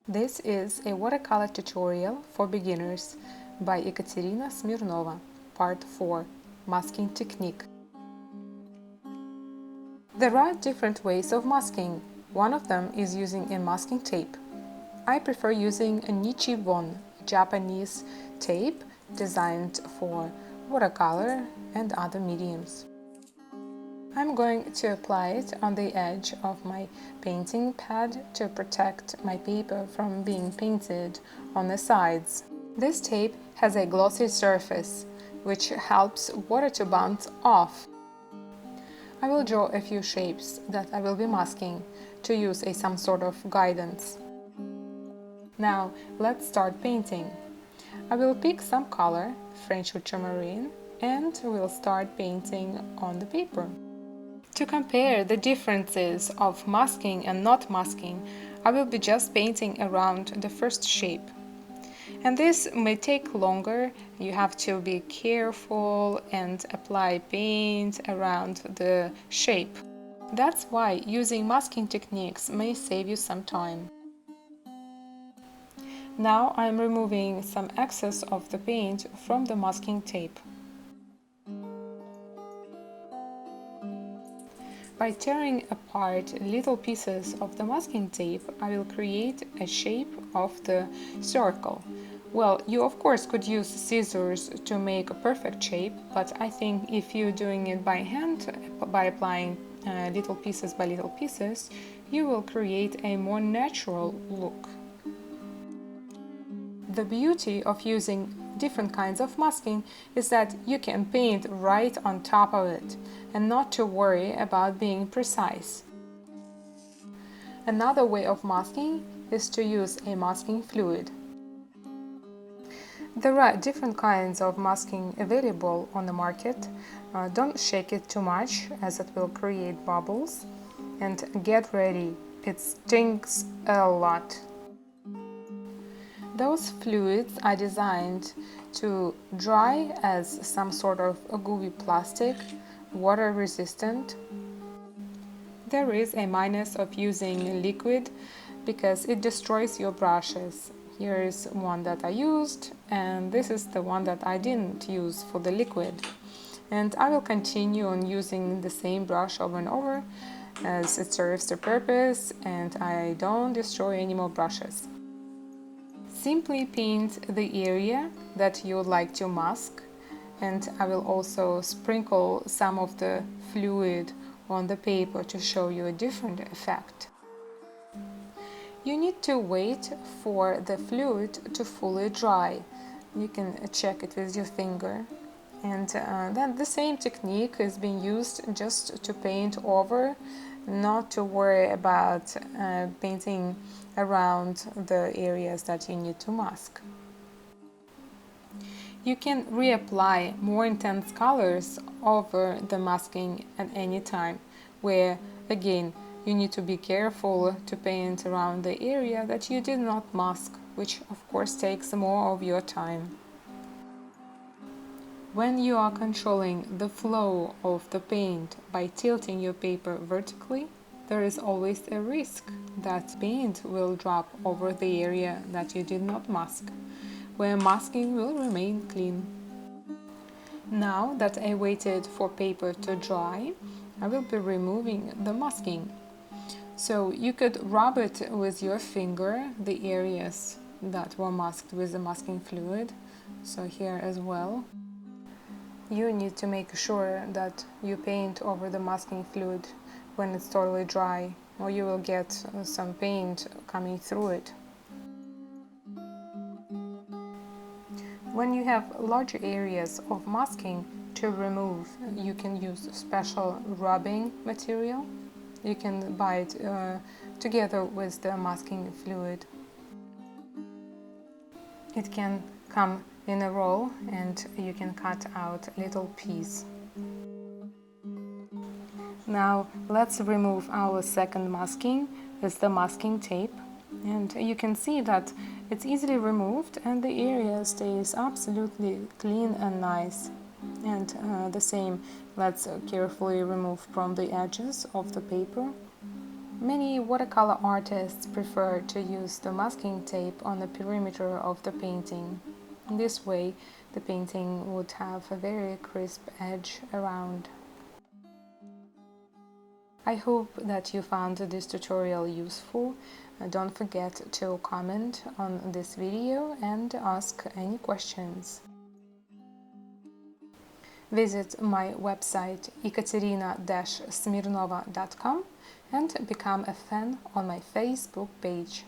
This is a watercolor tutorial for beginners by Ekaterina Smirnova, Part 4, Masking Technique. There are different ways of masking. One of them is using a masking tape. I prefer using a Nichiban, Japanese tape designed for watercolor and other mediums. I'm going to apply it on the edge of my painting pad to protect my paper from being painted on the sides. This tape has a glossy surface, which helps water to bounce off. I will draw a few shapes that I will be masking to use as some sort of guidance. Now let's start painting. I will pick some color, French Ultramarine, and we'll start painting on the paper. To compare the differences of masking and not masking, I will be just painting around the first shape. And this may take longer. You have to be careful and apply paint around the shape. That's why using masking techniques may save you some time. Now I'm removing some excess of the paint from the masking tape. By tearing apart little pieces of the masking tape, I will create a shape of the circle. Well, you of course could use scissors to make a perfect shape, but I think if you're doing it by hand, by applying little pieces by little pieces, you will create a more natural look. The beauty of using different kinds of masking is that you can paint right on top of it and not to worry about being precise. Another way of masking is to use a masking fluid. There are different kinds of masking available on the market. Don't shake it too much as it will create bubbles. And get ready, it stinks a lot. Those fluids are designed to dry as some sort of a gooey plastic, water resistant. There is a minus of using liquid because it destroys your brushes. Here is one that I used, and this is the one that I didn't use for the liquid. And I will continue on using the same brush over and over as it serves the purpose and I don't destroy any more brushes. Simply paint the area that you would like to mask, and I will also sprinkle some of the fluid on the paper to show you a different effect. You need to wait for the fluid to fully dry. You can check it with your finger. And then the same technique is being used just to paint over, not to worry about painting around the areas that you need to mask. You can reapply more intense colors over the masking at any time, where again you need to be careful to paint around the area that you did not mask, which of course takes more of your time. When you are controlling the flow of the paint by tilting your paper vertically, there is always a risk that paint will drop over the area that you did not mask, where masking will remain clean. Now that I waited for paper to dry, I will be removing the masking. So you could rub it with your finger, the areas that were masked with the masking fluid, so here as well. You need to make sure that you paint over the masking fluid when it's totally dry, or you will get some paint coming through it. When you have larger areas of masking to remove, you can use special rubbing material. You can buy it together with the masking fluid. It can come in a roll and you can cut out a little piece. Now let's remove our second masking with the masking tape, and you can see that it's easily removed and the area stays absolutely clean and nice. And the same, let's carefully remove from the edges of the paper. Many watercolor artists prefer to use the masking tape on the perimeter of the painting. This way, the painting would have a very crisp edge around. I hope that you found this tutorial useful. Don't forget to comment on this video and ask any questions. Visit my website ekaterina-smirnova.com and become a fan on my Facebook page.